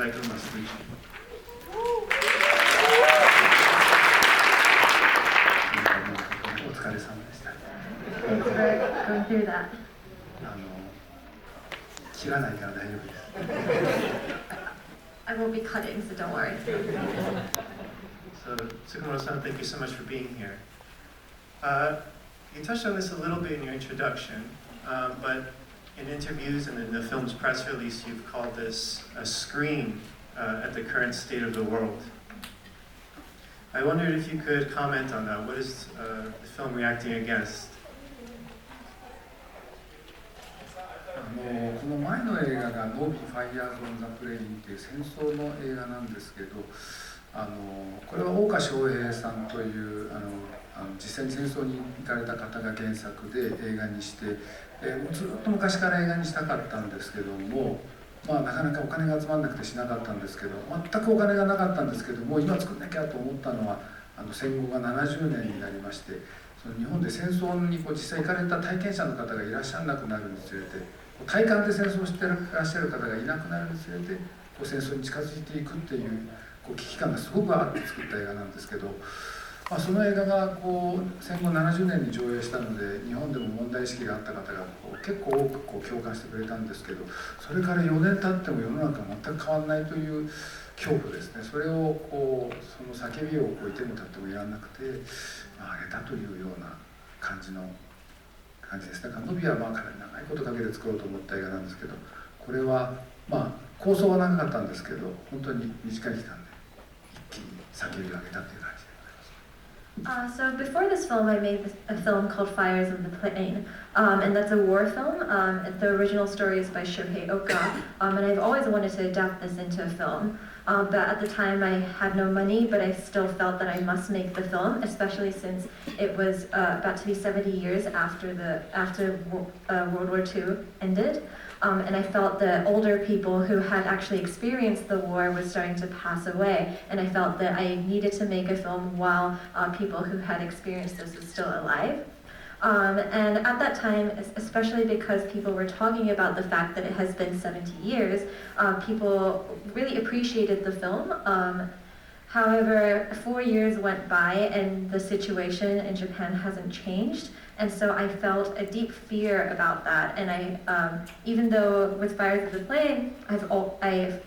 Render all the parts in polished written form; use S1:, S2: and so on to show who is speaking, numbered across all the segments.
S1: like a must reach.
S2: Thanks for going through that.
S1: 切らないから大丈夫です。
S2: I won't be cutting, so don't worry.
S1: So, Tsukamoto-san, thank you so much for being here. You touched on this a little bit in your introduction, but in interviews and in the film's press release, you've called this a scream at the current state of the world. I wondered if you could comment on that. What is the film reacting against?
S3: この前の映画が「ノービー・ファイヤーズ・オン・ザ・プレイン」っていう戦争の映画なんですけど、これは大岡昇平さんという実際に戦争に行かれた方が原作で映画にして、ずっと昔から映画にしたかったんですけども、なかなかお金が集まらなくてしなかったんですけど、全くお金がなかったんですけども、今作んなきゃと思ったのは戦後が70年になりまして、その日本で戦争に実際行かれた体験者の方がいらっしゃらなくなるにつれて、体感で戦争をしていらっしゃる方がいなくなるにつれて戦争に近づいていくっていう危機感がすごくあって作った映画なんですけど、その映画が戦後70年に上映したので日本でも問題意識があった方が結構多く共感してくれたんですけど、それから4年経っても世の中が全く変わらないという恐怖ですね。それをその叫びをいても立ってもやらなくてあげたというような感じです。だからノビはかなり長いことかけて作ろうと思った映画なんですけど、これは構想は長かったんですけど、本当に短い期間で一気に叫びを上げたという感じで。
S2: So before this film, I made a film called Fires of the Plain, and that's a war film. The original story is by Shohei Oka, and I've always wanted to adapt this into a film. But at the time, I had no money, but I still felt that I must make the film, especially since it was about to be 70 years after World War II ended. And I felt that older people who had actually experienced the war were starting to pass away, and I felt that I needed to make a film while people who had experienced this were still alive. And at that time, especially because people were talking about the fact that it has been 70 years, people really appreciated the film. However, 4 years went by and the situation in Japan hasn't changed. And so I felt a deep fear about that. And even though with Fires of the Plain,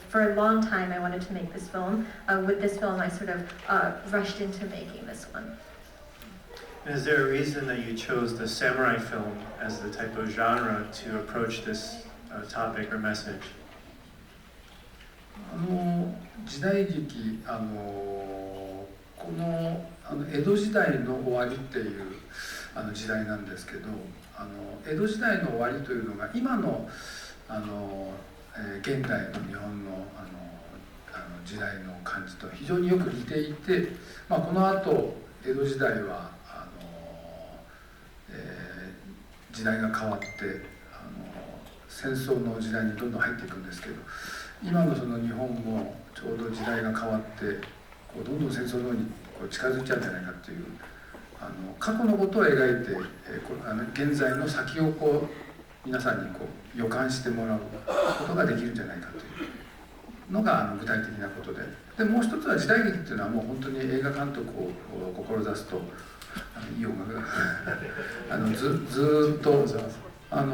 S2: for a long time I wanted to make this film. With this film, I sort of rushed into making this one.
S1: Is there a reason that you chose the samurai film as the type of genre to approach this topic or message?
S3: 時代劇この江戸時代の終わりっていう時代なんですけど、江戸時代の終わりというのが今の現代の日本の時代の感じと非常によく似ていて、この後江戸時代は時代が変わって戦争の時代にどんどん入っていくんですけど、今のその日本もちょうど時代が変わってどんどん戦争の方に近づいちゃうんじゃないかという過去のことを描いて現在の先を皆さんに予感してもらうことができるんじゃないかというのが具体的なことで、もう一つは時代劇っていうのはもう本当に映画監督を志すといい音楽がずっと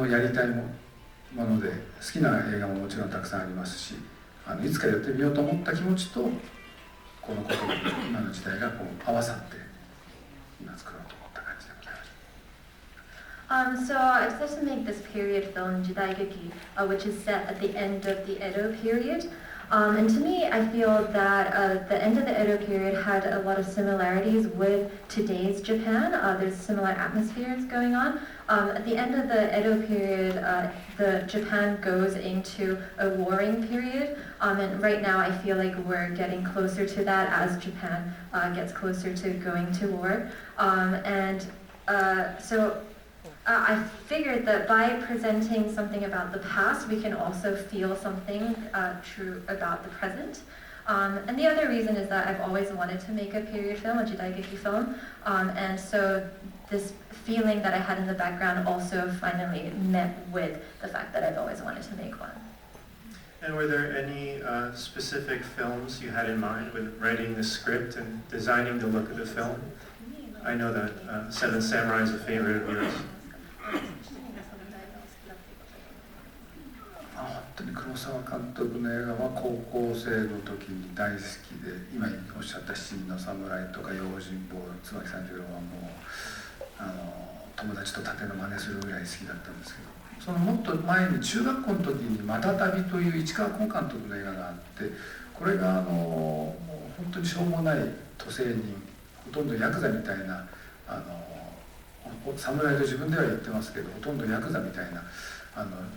S3: やりたいもので、好きな映画ももちろんたくさんありますし、いつかやってみようと思った気持ちとこのことが今の時代が合わさって今作ろうと思った感じでございます。
S2: So I decided to make this period film, Jidaigeki, which is set at the end of the Edo period. And to me, I feel that the end of the Edo period had a lot of similarities with today's Japan. There's similar atmospheres going on. At the end of the Edo period, the Japan goes into a warring period. And right now, I feel like we're getting closer to that as Japan gets closer to going to war. So I figured that by presenting something about the past, we can also feel something true about the present. And the other reason is that I've always wanted to make a period film, a jidaigeki film, and so this feeling that I had in the background also finally met with the fact that I've always wanted to make one.
S1: And were there any specific films you had in mind with writing the script and designing the look of the film? I know that Seven Samurai is a favorite of yours.
S3: 本当に黒沢監督の映画は高校生の時に大好きで、今おっしゃった「七人の侍」とか「用心棒」「椿三十郎」はもう友達と盾の真似するぐらい好きだったんですけど、そのもっと前に中学校の時に「また旅」という市川崑監督の映画があって、これがもう本当にしょうもない都政人、ほとんどヤクザみたいな侍と自分では言ってますけど、ほとんどヤクザみたいな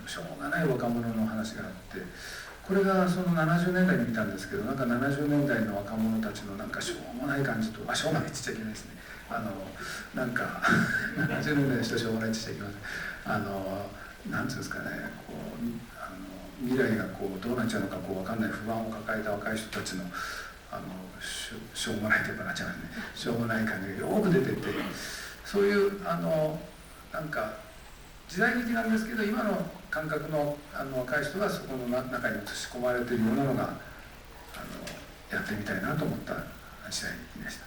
S3: しょうがない若者の話があって、これがその70年代に見たんですけど、なんか70年代の若者たちのなんかしょうもない感じと、しょうもないって言っちゃいけないですね、なんか70年代の人しょうもないって言っちゃいけません、なんていうんですかね、こう未来がこうどうなっちゃうのか分かんない不安を抱えた若い人たちのしょうもないというかなっちゃいますね、しょうもない感じがよく出てて、そういうなんか時代劇なんですけど、今の感覚の若い人がそこの中に映し込まれているようなのがやってみたいなと思った時代劇でし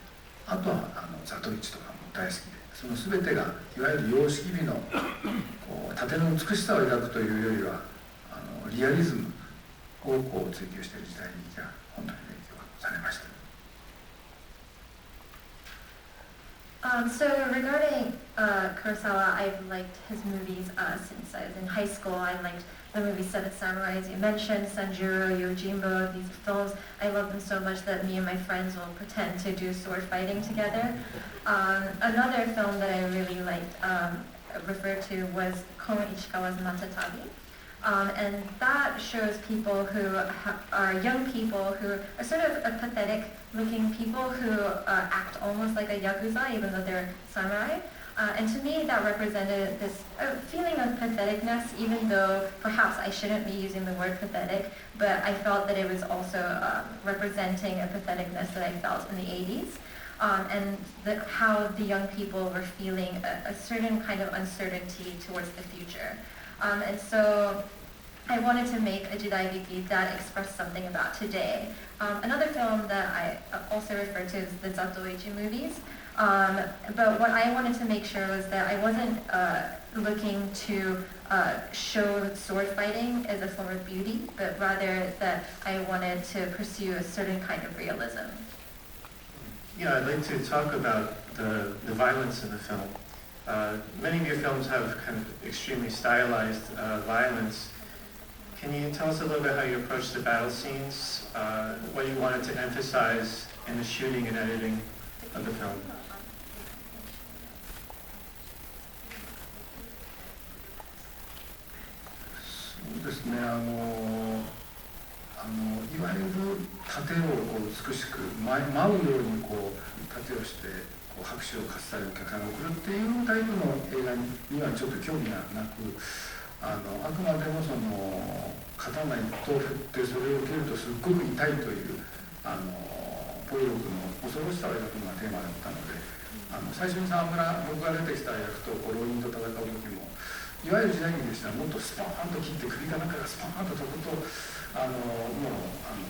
S3: た。あとはザトウイチとかも大好きで、その全てがいわゆる様式美のこう縦の美しさを描くというよりはリアリズムをこう追求している時代劇が本当に影響されました。
S2: So regarding Kurosawa, I've liked his movies since I was in high school. I liked the movie Seven Samurai, as you mentioned, Sanjuro, Yojimbo, these films. I love them so much that me and my friends will pretend to do sword fighting together. Another film that I really liked, referred to, was Kon Ishikawa's Matatabi. And that shows people who are young people who are sort of a pathetic looking people who act almost like a yakuza even though they're samurai. And to me that represented this feeling of patheticness, even though perhaps I shouldn't be using the word pathetic, but I felt that it was also representing a patheticness that I felt in the 80s. And how the young people were feeling a certain kind of uncertainty towards the future. And so I wanted to make a jidaigeki that expressed something about today. Another film that I also refer to is the Zatoichi movies. But what I wanted to make sure was that I wasn't looking to show sword fighting as a form of beauty, but rather that I wanted to pursue a certain kind of realism.
S1: Yeah, I'd like to talk about the violence in the film. Many of your films have kind of extremely stylized violence. Can you tell us a little bit how you approached the battle scenes, what you wanted to emphasize in the shooting and editing of the film?
S3: そうですね、いわゆる盾をこう美しく舞うようにこう盾をしてこう拍手を喝采をお客さんが送るっていうタイプの映画にはちょっと興味がなく、あくまでもその刀一刀振ってそれを受けるとすっごく痛いという暴力の恐ろしさを描くのがテーマだったので、最初に沢村僕が出てきた役とこう浪人と戦う時もいわゆる時代劇でしたらもっとスパーンと切って首が中からスパーンと飛ぶともう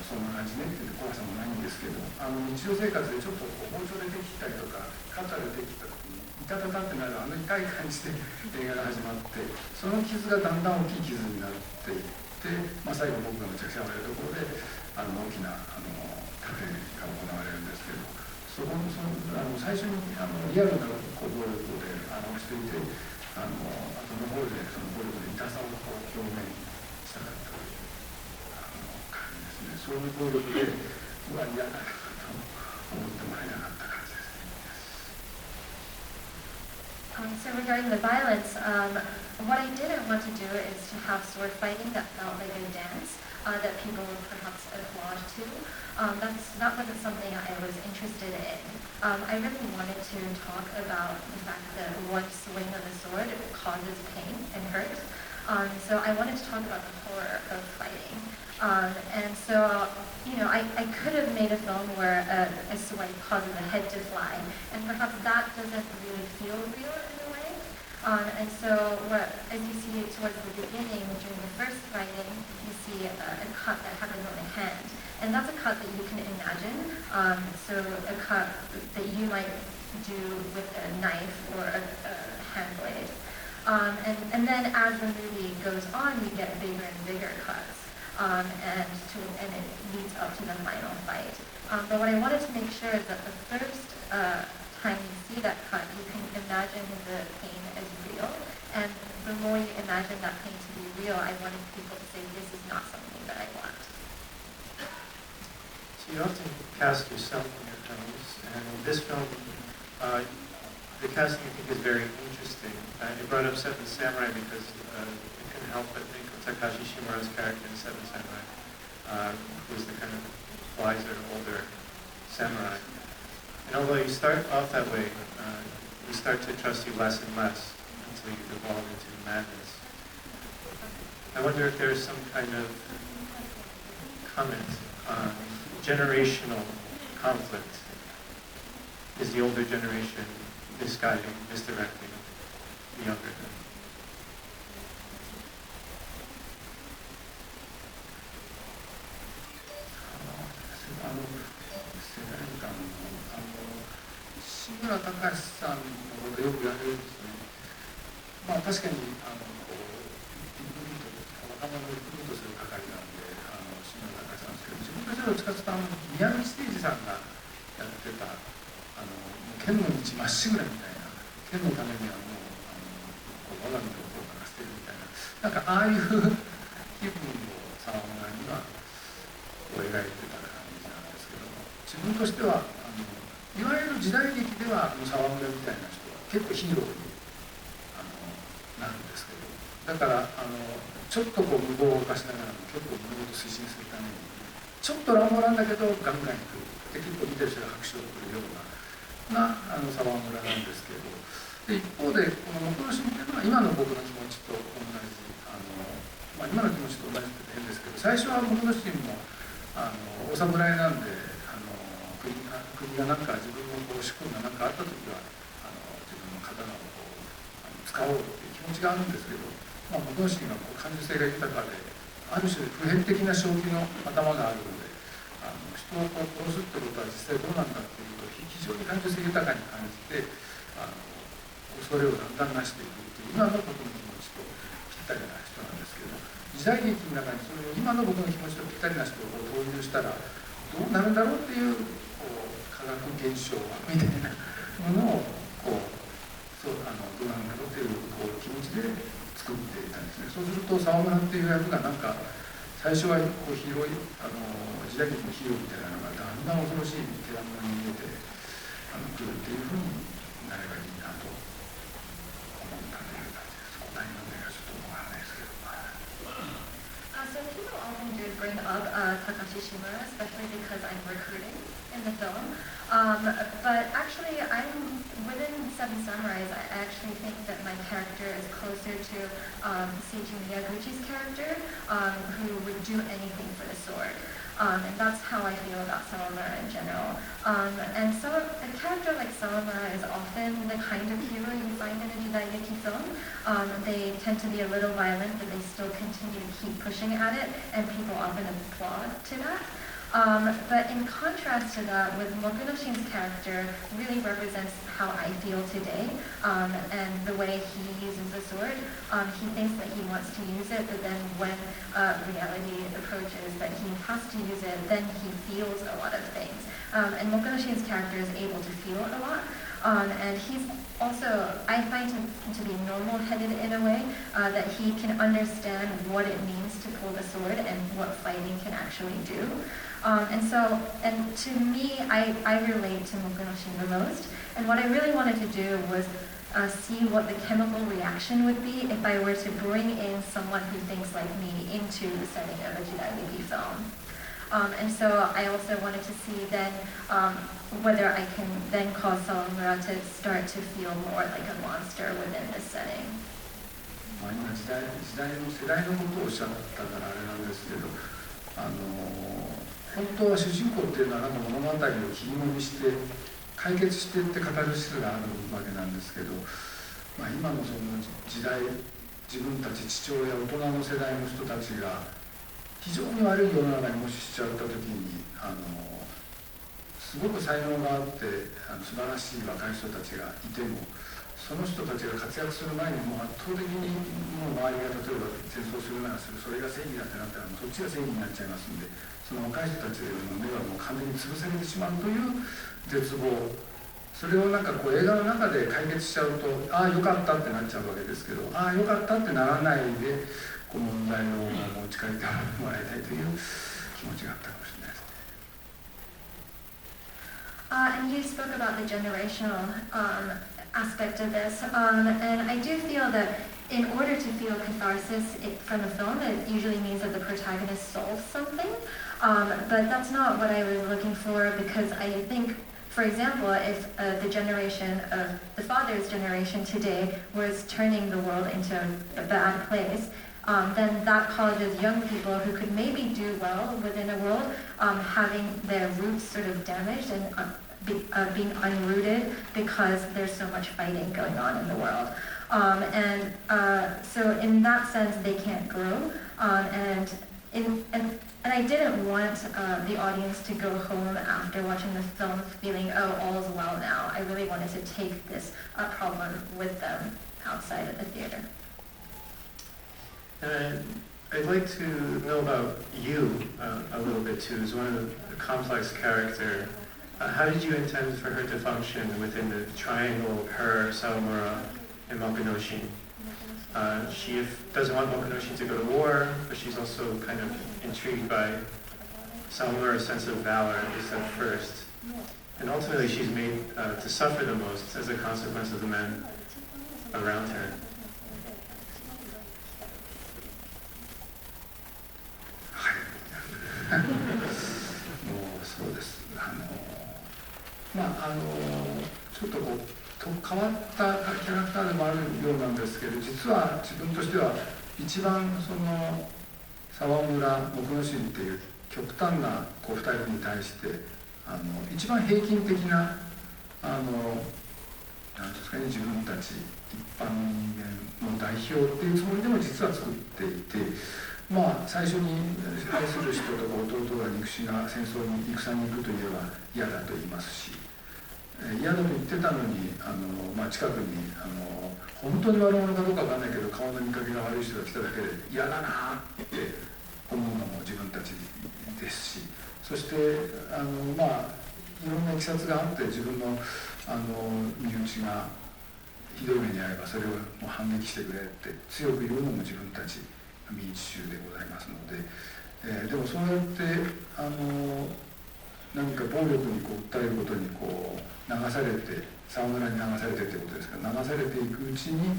S3: そんな感じねっていう怖さもないんですけど、日常生活でちょっとこう包丁でできたりとかカッターでできた時に痛たたってなる痛い感じで映画が始まって、その傷がだんだん大きい傷になっていって、最後僕がめちゃくちゃ割れるところで大きな盾が行われるんですけど、最初にリアルな暴力で表していて、後の方でその暴力の痛さをこう表現したかったという感じですね。そういう暴力で嫌だなと思ってもらえなかった感じですね。
S2: So regarding the violence, what I didn't want to do is to have sword fighting that felt like a dance that people would perhaps applaud to. That wasn't something I was interested in. I really wanted to talk about the fact that one swing of a sword causes pain and hurt. So I wanted to talk about the horror of fighting. And so, I could have made a film where a sword causes a head to fly, and perhaps that doesn't really feel real in a way. And so, as you see towards the beginning, during the first fighting, you see a cut that happens on the hand. And that's a cut that you can imagine. So a cut that you might do with a knife or a hand blade. And then as the movie goes on, you get bigger and bigger cuts. And it leads up to the final fight. But what I wanted to make sure is that the first time you see that cut, you can imagine the pain as real. And the more you imagine that pain to be real, I wanted people to say, this is not something that I want.
S1: So you often cast yourself in your films, and in this film, the casting I think is very interesting. You brought up Seven Samurai because you couldn't help but think of Takashi Shimura's character in Seven Samurai, who was the kind of wiser, older samurai. And although you start off that way, we start to trust you less and less until you evolve into madness. I wonder if there's some kind of comment on generational conflict. Is the older generation misguiding, misdirecting the younger generation?
S3: 志村隆さんのことよく言われるんですね。まあ確かに若者をリクルートする係なんで志村隆さんですけど、自分たちはどっちかというと宮口誠司さんがやってた剣の道まっしぐらみたいな、剣のためにはもう我が身をどうか捨てるみたいな、なんかああいう気分を沢村には描いてた感じなんですけども、自分としてはいわゆる時代劇では沢村みたいな人は結構ヒーローになるんですけど、だからちょっと無謀を犯しながらも結構物事を推進するためにちょっと乱暴なんだけどガンガンいくで結構見てる人が拍手を送るような沢村なんですけど、で一方でこの木のシーンっていうのは今の僕の気持ちと同じ今の気持ちと同じって変ですけど、最初は木のシーンもお侍なんで国がなんか自分の主君が何かあった時は自分の刀を使おうっていう気持ちがあるんですけど、木のシーンは感受性が豊かである種普遍的な正気の頭があるので人を殺すってことは実際どうなんだっていうと非常に感受性豊かに感じて恐れをだんだんなしていくっていう今の僕の気持ちとぴったりな人なんですけど、時代劇の中にそれを今の僕の気持ちとぴったりな人を投入したらどうなるんだろうっていう科学現象みたいなものをどうなんだろうっていう気持ちで作っていたんですね。そうすると沢村っていう役がなんか最初はヒーロー時代劇のヒーローみたいなのがだんだん恐ろしい手玉に見えてくるっていうふうになればいいなと思ったという感じです。答えのねがちょっとわからないですけど。
S2: So people often do bring up Takashi Shimura, especially because I'm recruiting in the film. But actually, within Seven Samurais, I actually think that my character is closer to Seiji Miyaguchi's character, who would do anything for the sword. And that's how I feel about Sawamura in general. And so a character like Sawamura is often the kind of hero you find in a Jidaigeki film. They tend to be a little violent, but they still continue to keep pushing at it, and people often applaud to that. But in contrast to that, with Mokunoshin's character really represents how I feel today, and the way he uses the sword. He thinks that he wants to use it, but then when reality approaches that he has to use it, then he feels a lot of things. And Mokunoshin's character is able to feel it a lot. And he's also, I find him to be normal-headed in a way, that he can understand what it means to pull the sword and what fighting can actually do. And to me, I relate to Mokunoshin the most. And what I really wanted to do was see what the chemical reaction would be if I were to bring in someone who thinks like me into the setting of a Jidaigeki film. And so I also wanted to see then whether I can then cause Sawamura to start to feel more like a monster within this setting.
S3: 今時代の世代のことをおっしゃったからあれなんですけど、本当は主人公っていうのはなんか物語を切り盛りして解決していって語る質があるわけなんですけど、今のその時代、自分たち父親、大人の世代の人たちが非常に悪い世の中にもししちゃった時にすごく才能があって素晴らしい若い人たちがいても、その人たちが活躍する前にもう圧倒的にもう周りが例えば戦争するならする、それが正義だってなったらもうそっちが正義になっちゃいますんで、その若い人たちの目はもう完全に潰されてしまうという絶望、それをなんかこう映画の中で解決しちゃうと、ああよかったってなっちゃうわけですけど、ああよかったってならないでこの問題を持ち帰ってもらいたいという気持ちがあったかもしれないですね。
S2: And you spoke about the generational aspect of this, and I do feel that in order to feel catharsis from a film, it usually means that the protagonist solves something, but that's not what I was looking for, because I think, for example, if the generation of the father's generation today was turning the world into a bad place, then that causes young people who could maybe do well within a world having their roots sort of damaged and being unrooted because there's so much fighting going on in the world. So in that sense, they can't grow. And I didn't want the audience to go home after watching the film feeling, oh, all's well now. I really wanted to take this problem with them outside of the theater.
S1: I'd like to know about you a little bit too, as one of the complex character. How did you intend for her to function within the triangle, her, Sawamura, and Mokunoshin? She doesn't want Mokunoshin to go to war, but she's also kind of intrigued by Sawamura's sense of valor, at least at first. And ultimately she's made to suffer the most as a consequence of the men around her. もうそうです。ちょっとこう変わったキャラクターでもあるようなんですけど、実は自分としては一番その沢村木之進っていう極端なこう2人に対して一番平均的ななんですかね、自分たち一般の人間の代表っていうつもりでも実は作っていて、最初に愛する人とか弟が憎しが戦争に戦に行くといえば嫌だと言いますし、嫌だと言ってたのに近くに本当に悪者かどうかわかんないけど顔の見かけが悪い人が来ただけで嫌だなって思うのも自分たちですし、そしていろんな経緯があって自分の身内がひどい目に遭えばそれをもう反撃してくれって強く言うのも自分たち民主でございますので、でもそうやって何か暴力にこう訴えることにこう流されて沢村に流されてってことですから、流されていくうちに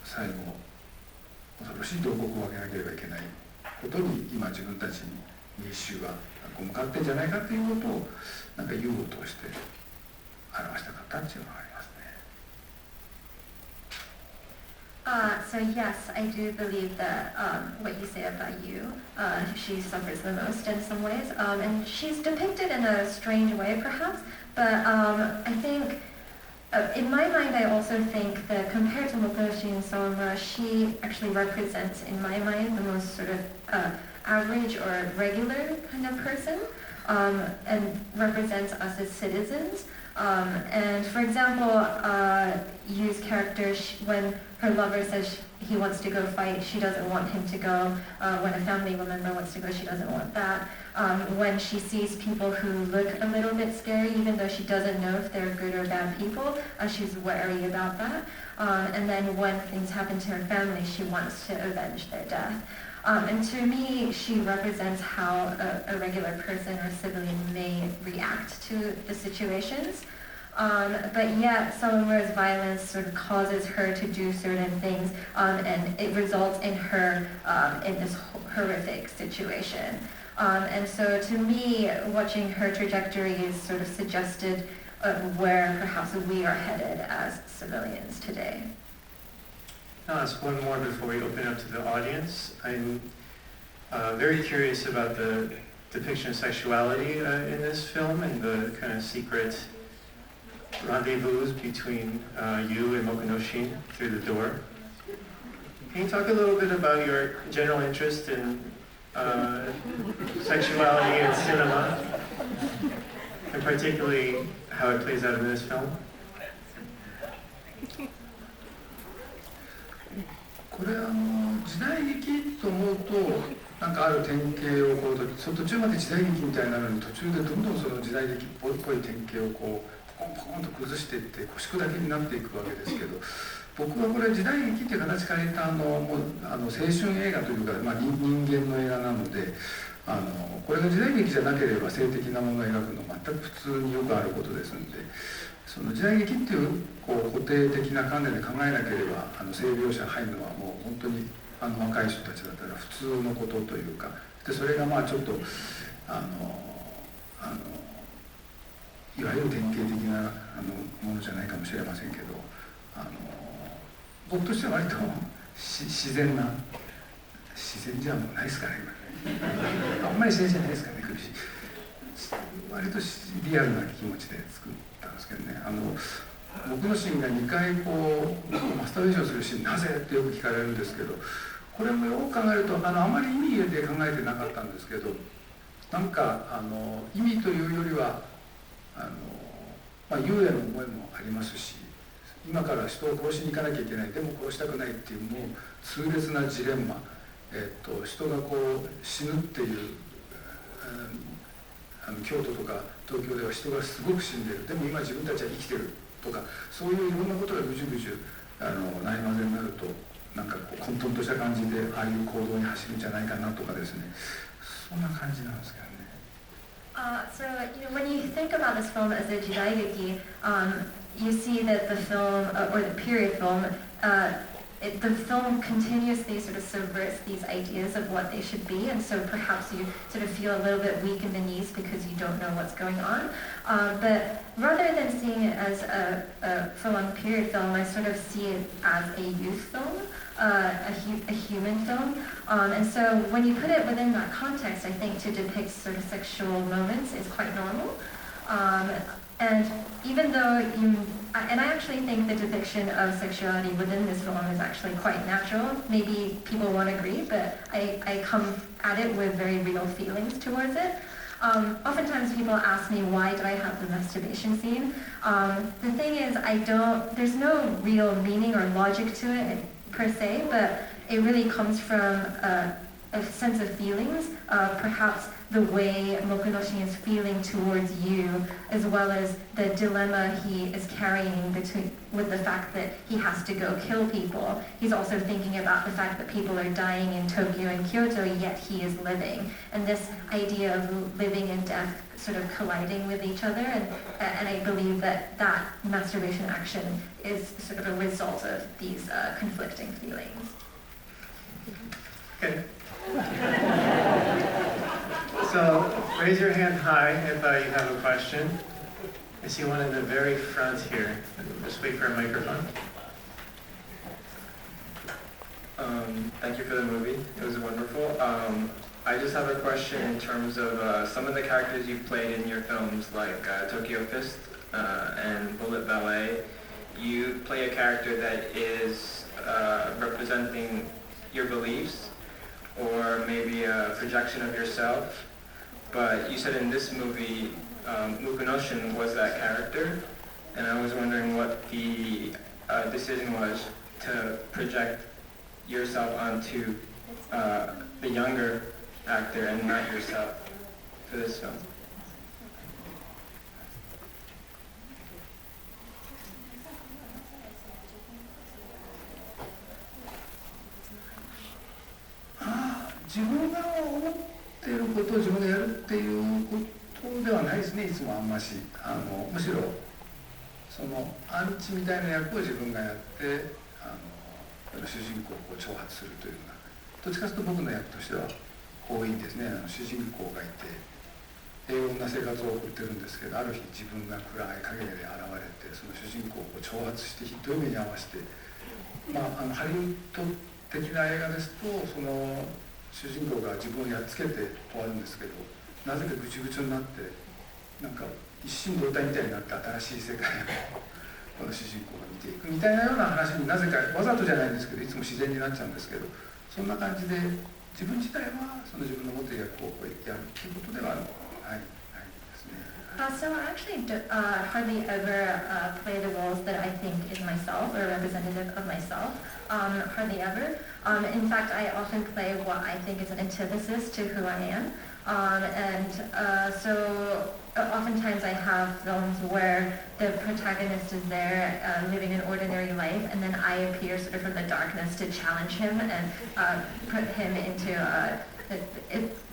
S1: 最後恐ろしい洞窟を開けなければいけないことに今自分たちに民衆は向かってんじゃないかということをなんか融合として表したかったっていうのがありますね。
S2: So yes, I do believe that what you say about you, she suffers the most in some ways, and she's depicted in a strange way perhaps, but I think, in my mind I also think that compared to Mokonoshi and Sawamura, she actually represents, in my mind, the most sort of average or regular kind of person, and represents us as citizens. And for example, Yu's character, when her lover says he wants to go fight, she doesn't want him to go. When a family member wants to go, she doesn't want that. When she sees people who look a little bit scary, even though she doesn't know if they're good or bad people, she's wary about that. And then when things happen to her family, she wants to avenge their death. And to me, she represents how a regular person or civilian may react to the situations. But yet, Sawamura's violence sort of causes her to do certain things, and it results in her in this horrific situation. And so to me, watching her trajectory is sort of suggested where perhaps we are headed as civilians today.
S1: I'll ask one more before we open up to the audience. I'm very curious about the depiction of sexuality in this film and the kind of secret rendezvous between you and Mokunoshin through the door. Can you talk a little bit about your general interest in sexuality and cinema, and particularly how it plays out in this film?
S3: これ時代劇と思うとなんかある典型をこう途中まで時代劇みたいなのに途中でどんどんその時代劇っぽい典型をこうポンポンと崩していって腰砕けになっていくわけですけど、僕はこれ時代劇っていう形から言ったもう青春映画というか、人間の映画なのでこれが時代劇じゃなければ性的なものを描くのは全く普通によくあることですので、その時代劇っていう固定的な観念で考えなければ性描写入るのはもう本当に若い人たちだったら普通のことというかで、それがちょっといわゆる典型的なものじゃないかもしれませんけど、僕としては割と自然じゃもうないですかね、あんまり自然じゃないですかね、苦しい割とリアルな気持ちで作ったんですけどね。僕のシーンが2回マスターベーションするシーンなぜってよく聞かれるんですけど、これもよく考えるとあまり意味入れて考えてなかったんですけど、なんか意味というよりは優也の思いもありますし、今から人を殺しに行かなきゃいけないでも殺したくないっていうもう痛烈なジレンマ、人が死ぬっていう京都とか東京では人がすごく死んでる、でも今自分たちは生きてるとか、そういういろんなことがぐじゅぐじゅないまぜになるとなんか混沌とした感じでああいう行動に走るんじゃないかなとかですね、そんな感じなんですけどね。
S2: So, when you think about this film as a jidaigeki, you see that the film, or the period film, the film continuously sort of subverts these ideas of what they should be, and so perhaps you sort of feel a little bit weak in the knees because you don't know what's going on. But rather than seeing it as a full-on period film, I sort of see it as a youth film, a human film. And so when you put it within that context, I think to depict sort of sexual moments is quite normal. And even though and I actually think the depiction of sexuality within this film is actually quite natural. Maybe people won't agree, but I come at it with very real feelings towards it. Oftentimes people ask me, why do I have the masturbation scene? The thing is, there's no real meaning or logic to it per se, but it really comes from a sense of feelings, perhaps the way Mokunoshin is feeling towards you, as well as the dilemma he is carrying with the fact that he has to go kill people. He's also thinking about the fact that people are dying in Tokyo and Kyoto, yet he is living. And this idea of living and death sort of colliding with each other, and I believe that masturbation action is sort of a result of these conflicting feelings.
S1: Okay. So raise your hand high if you have a question. I see one in the very front here. Just wait for a microphone.
S4: Thank you for the movie. It was wonderful. I just have a question in terms of some of the characters you've played in your films, like Tokyo Fist and Bullet Ballet. You play a character that is representing your beliefs, or maybe a projection of yourself. But you said in this movie, Mokunoshin was that character, and I was wondering what the decision was to project yourself onto the younger actor and not yourself for this film.
S3: Ah, 自分が思っていることを自分がやるっていうことではないですね、いつもあんまし。むしろそのアンチみたいな役を自分がやって主人公を挑発するというような、どっちかというと僕の役としては多いんですね。主人公がいて平穏な生活を送ってるんですけど、ある日自分が暗い影で現れて、その主人公を挑発してひどい目に遭わせて、ハリウッド的な映画ですとその主人公が自分をやっつけて終わるんですけど、なぜかぐちゅぐちゅになってなんか一心同体みたいになって新しい世界をこの主人公が見ていくみたいなような話になぜかわざとじゃないんですけどいつも自然になっちゃうんですけど、そんな感じで自分自体はその自分の持っている役をやるっていうことではないですね。
S2: So I actually hardly ever play the roles that I think is myself or representative of myself. Hardly ever. In fact, I often play what I think is an antithesis to who I am. So oftentimes I have films where the protagonist is there living an ordinary life, and then I appear sort of from the darkness to challenge him and put him into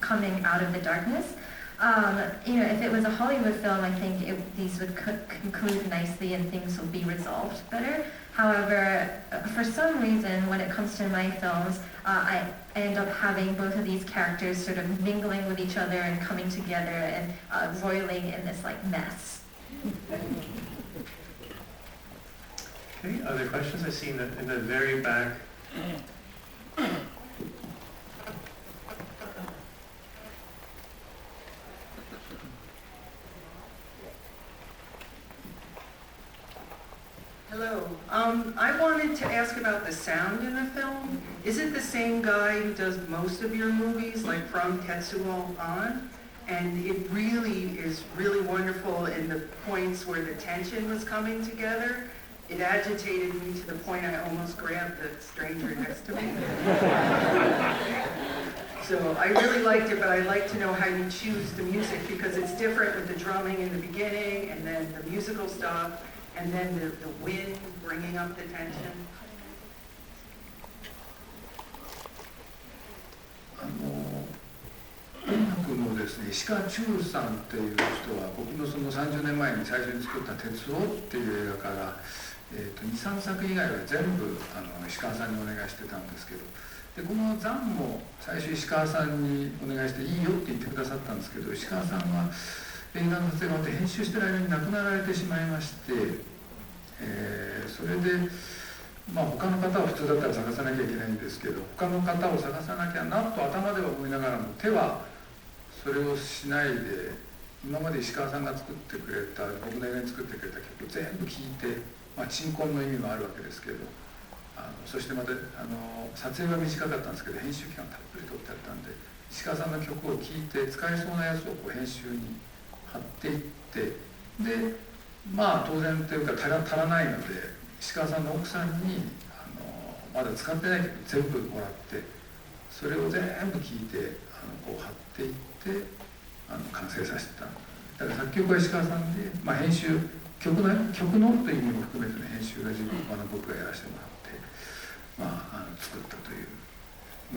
S2: coming out of the darkness. If it was a Hollywood film, I think these would conclude nicely and things would be resolved better. However, for some reason, when it comes to my films, I end up having both of these characters sort of mingling with each other and coming together and roiling in this like mess.
S1: Okay, other questions? I see in the very back.
S5: Hello. I wanted to ask about the sound in the film. Is it the same guy who does most of your movies, like from Tetsuo on? And it really is really wonderful in the points where the tension was coming together. It agitated me to the point I almost grabbed the stranger next to me. So I really liked it, but I'd like to know how you choose the music, because it's different with the drumming in the beginning and then the musical stuff. And then the wind bringing up the tension.
S3: 音楽のですね、石川忠さんっていう人は僕のその30年前に最初に作った「鉄夫」っていう映画から、23作以外は全部石川さんにお願いしてたんですけど、でこの「ザン」も最初石川さんにお願いしていいよって言ってくださったんですけど、石川さんは映画の撮影が終わって編集してる間に亡くなられてしまいまして、それで、他の方を普通だったら探さなきゃいけないんですけど、他の方を探さなきゃなと頭では思いながらも手はそれをしないで、今まで石川さんが作ってくれた僕の映画に作ってくれた曲を全部聴いて、鎮魂の意味もあるわけですけど、そしてまた撮影は短かったんですけど編集期間たっぷり取ってあったんで、石川さんの曲を聴いて使えそうなやつを編集に貼っていって、で当然というか足らないので石川さんの奥さんにまだ使ってないけど全部もらって、それを全部聴いてこう貼っていって完成させてた。だから作曲は石川さんで、編集曲のという意味も含めての編集が僕がやらせてもらって、作ったとい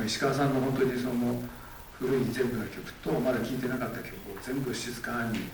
S3: う、石川さんの本当にその古い全部の曲とまだ聴いてなかった曲を全部静かに